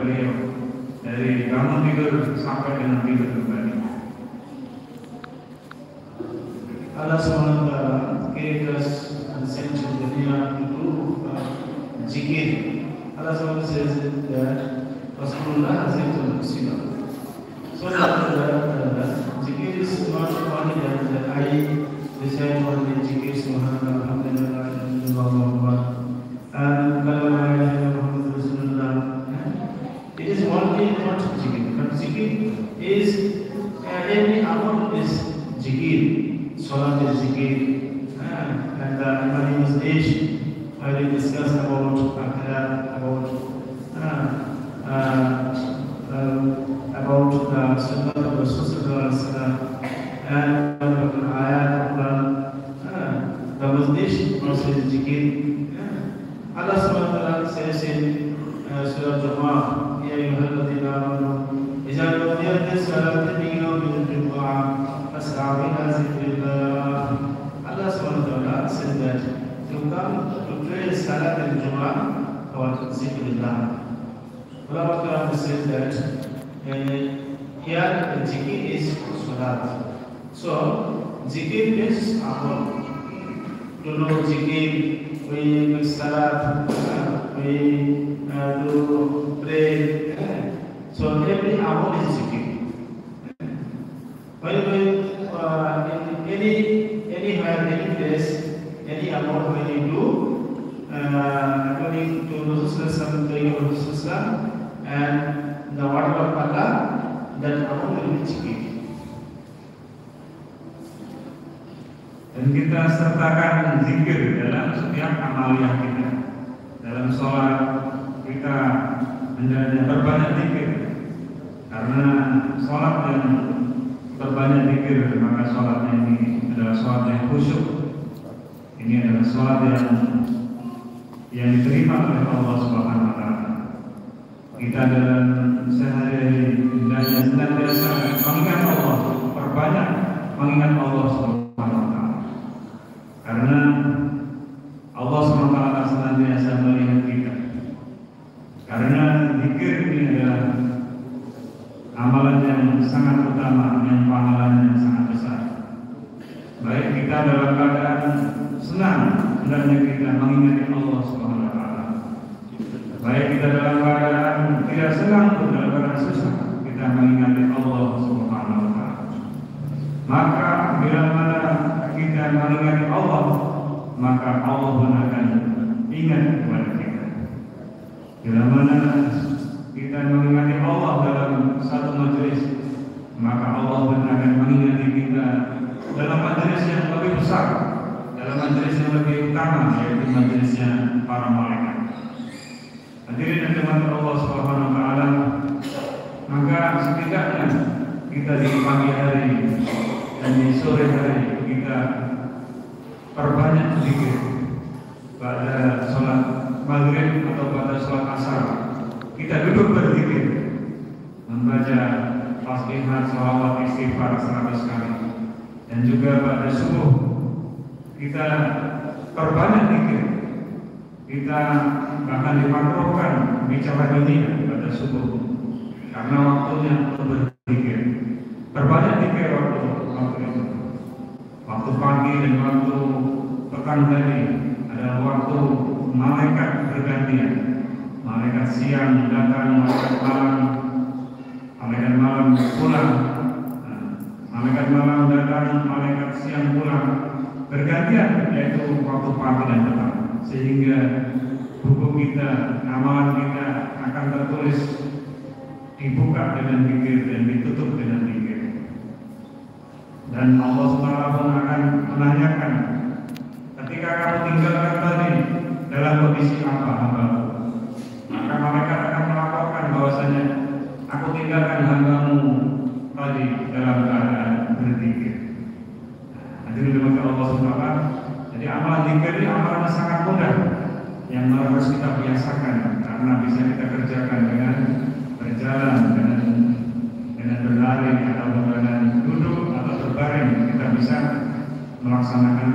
beliau dari bangun tidur sampai dengan tidur kembali. Allah SWT gave us an essential dunya to do zikir. Allah SWT says that Rasulullah has said to Muslim. So that zikir is not only that I recite only zikir subhanallah, alhamdulillah, alhamdulillah, and Muhammad Rasulullah. It is only not zikir, but zikir is every amal is zikir. Salat is zikir, and the Imam is age where we discuss about akhlaq, about the sunnah of Rasulullah and the ayat of the masjid also is zikir. Allah SWT says in Surah Jumu'ah, Ya ayyuhalladhina amanu idza nudiya lis-salati min yawmil jumu'ah fas'au ila zikrillah. Allah SWT said that to come to pray Salat al-Jumu'ah or zikrillah. Allah says that here zikir is salat. So zikir is amal. To know zikir, we make salat, we do pray. So every amal is zikir. In any place, any amal when you do, according to Rasulullah and the word of Allah, that amal will be zikir. Dan kita sertakan zikir dalam setiap amaliyah kita. Dalam sholat kita hendaknya berbanyak zikir, karena sholat yang berbanyak zikir maka sholatnya ini adalah sholat yang khusyuk. Ini adalah sholat yang diterima oleh Allah Subhanahu Wa Taala. Kita dalam sehari-hari hendaknya senantiasa mengingat Allah, perbanyak mengingat Allah Subhanahu Wa Taala. Karena Allah SWT senantiasa melihat kita. Karena zikir ini adalah amalan yang sangat utama, yang pahalanya sangat besar. Baik kita dalam keadaan senang, hendaknya kita mengingat Allah SWT. Baik kita dalam keadaan tidak senang pun, dalam keadaan susah, kita mengingat Allah SWT. Maka bila mana kita mengingat Allah, maka Allah pun akan ingat kepada kita. Bila mana kita mengingat Allah dalam satu majelis, maka Allah pun akan mengingat kita dalam majelis yang lebih besar, dalam majelis yang lebih utama, yaitu majelisnya para malaikat. Hadirin dan teman Allah Subhanahu Wa Taala, maka setidaknya kita di pagi hari dan di sore hari kita perbanyak zikir. Pada sholat maghrib atau pada sholat asar kita duduk berzikir, membaca tasbihat, sholawat, istighfar 100 kali. Dan juga pada subuh kita perbanyak zikir. Kita bahkan dimakruhkan bicara dunia pada subuh karena waktunya untuk berzikir. Perbanyak zikir waktu itu. Waktu pagi dan waktu petang tadi adalah waktu malaikat bergantian. Malaikat siang datang, malaikat malam pulang. Malaikat malam datang, malaikat siang pulang. Bergantian, yaitu waktu pagi dan petang. Sehingga buku kita, amalan kita akan tertulis, dibuka dengan zikir dan ditutup dengan zikir. Dan Allah SWT pun akan menanyakan, ketika kamu tinggalkan tadi dalam kondisi apa hambamu? Maka malaikat akan melaporkan bahwasanya aku tinggalkan hambamu tadi dalam keadaan berzikir. Hadirin dirahmati Allah SWT. Jadi amalan zikir ini amalan yang sangat mudah, yang harus kita biasakan, karena bisa kita kerjakan dengan berjalan, dengan berlari atau dengan duduk atau berbaring. Kita bisa melaksanakan